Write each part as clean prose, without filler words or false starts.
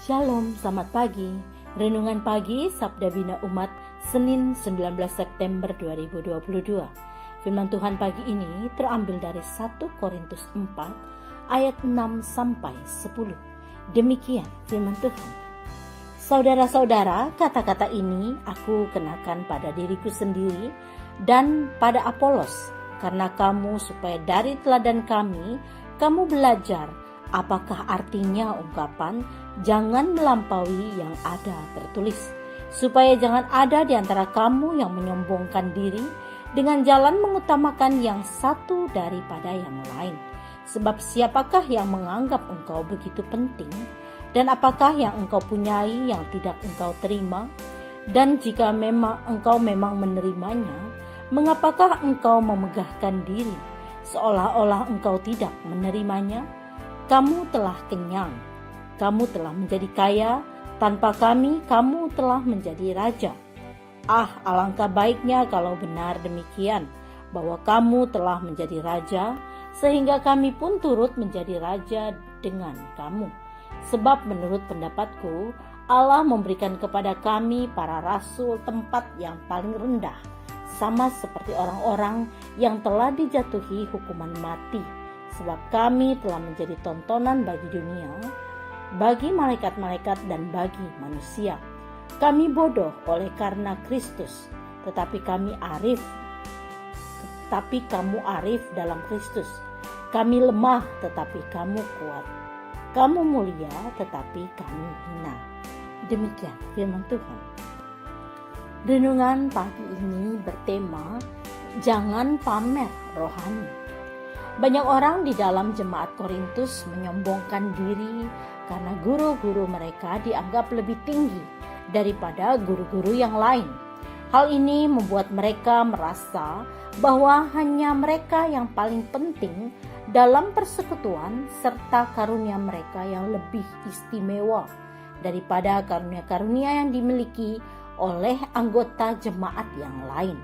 Shalom, selamat pagi. Renungan pagi Sabda Bina Umat Senin 19 September 2022. Firman Tuhan pagi ini terambil dari 1 Korintus 4 ayat 6 sampai 10. Demikian firman Tuhan. Saudara-saudara, kata-kata ini aku kenakan pada diriku sendiri dan pada Apolos, karena kamu supaya dari teladan kami kamu belajar apakah artinya ungkapan jangan melampaui yang ada tertulis, supaya jangan ada di antara kamu yang menyombongkan diri dengan jalan mengutamakan yang satu daripada yang lain. Sebab siapakah yang menganggap engkau begitu penting, dan apakah yang engkau punyai yang tidak engkau terima? Dan jika engkau memang menerimanya, mengapakah engkau memegahkan diri seolah-olah engkau tidak menerimanya? Kamu telah kenyang, kamu telah menjadi kaya, tanpa kami kamu telah menjadi raja. Ah, alangkah baiknya kalau benar demikian, bahwa kamu telah menjadi raja, sehingga kami pun turut menjadi raja dengan kamu. Sebab menurut pendapatku, Allah memberikan kepada kami para rasul tempat yang paling rendah, sama seperti orang-orang yang telah dijatuhi hukuman mati. Sebab kami telah menjadi tontonan bagi dunia, bagi malaikat-malaikat dan bagi manusia. Kami bodoh oleh karena Kristus, tetapi kamu arif dalam Kristus. Kami lemah tetapi kamu kuat. Kamu mulia tetapi kami hina. Demikian firman Tuhan. Renungan pagi ini bertema jangan pamer rohani. Banyak orang di dalam jemaat Korintus menyombongkan diri karena guru-guru mereka dianggap lebih tinggi daripada guru-guru yang lain. Hal ini membuat mereka merasa bahwa hanya mereka yang paling penting dalam persekutuan, serta karunia mereka yang lebih istimewa daripada karunia-karunia yang dimiliki oleh anggota jemaat yang lain.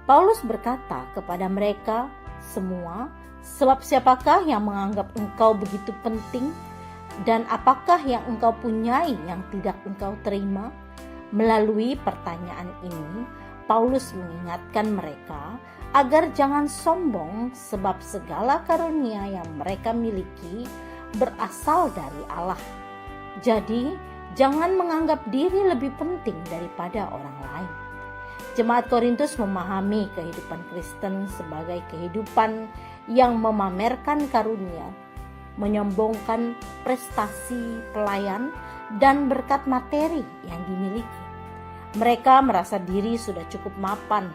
Paulus berkata kepada mereka semua, sebab siapakah yang menganggap engkau begitu penting, dan apakah yang engkau punyai yang tidak engkau terima? Melalui pertanyaan ini, Paulus mengingatkan mereka agar jangan sombong, sebab segala karunia yang mereka miliki berasal dari Allah. Jadi, jangan menganggap diri lebih penting daripada orang lain. Jemaat Korintus memahami kehidupan Kristen sebagai kehidupan yang memamerkan karunia, menyombongkan prestasi pelayan dan berkat materi yang dimiliki. Mereka merasa diri sudah cukup mapan,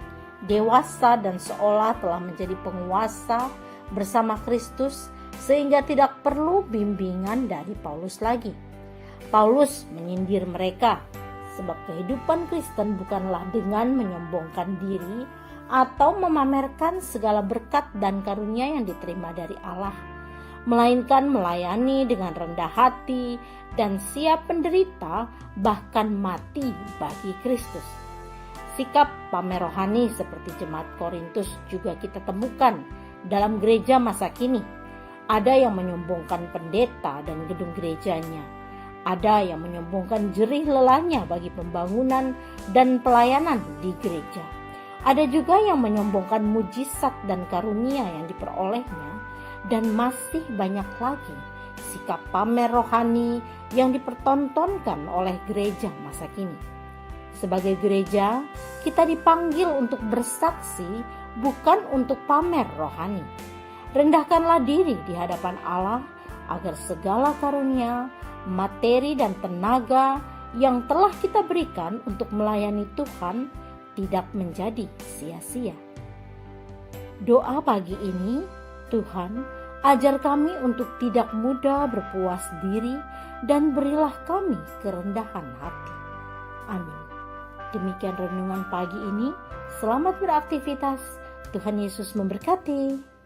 dewasa dan seolah telah menjadi penguasa bersama Kristus sehingga tidak perlu bimbingan dari Paulus lagi. Paulus menyindir mereka, sebab kehidupan Kristen bukanlah dengan menyombongkan diri atau memamerkan segala berkat dan karunia yang diterima dari Allah, melainkan melayani dengan rendah hati dan siap menderita bahkan mati bagi Kristus. Sikap pamer rohani seperti jemaat Korintus juga kita temukan dalam gereja masa kini. Ada yang menyombongkan pendeta dan gedung gerejanya. Ada yang menyombongkan jerih lelahnya bagi pembangunan dan pelayanan di gereja. Ada juga yang menyombongkan mujizat dan karunia yang diperolehnya, dan masih banyak lagi sikap pamer rohani yang dipertontonkan oleh gereja masa kini. Sebagai gereja, kita dipanggil untuk bersaksi, bukan untuk pamer rohani. Rendahkanlah diri di hadapan Allah agar segala karunia, materi dan tenaga yang telah kita berikan untuk melayani Tuhan tidak menjadi sia-sia. Doa pagi ini, Tuhan, ajar kami untuk tidak mudah berpuas diri dan berilah kami kerendahan hati. Amin. Demikian renungan pagi ini. Selamat beraktivitas. Tuhan Yesus memberkati.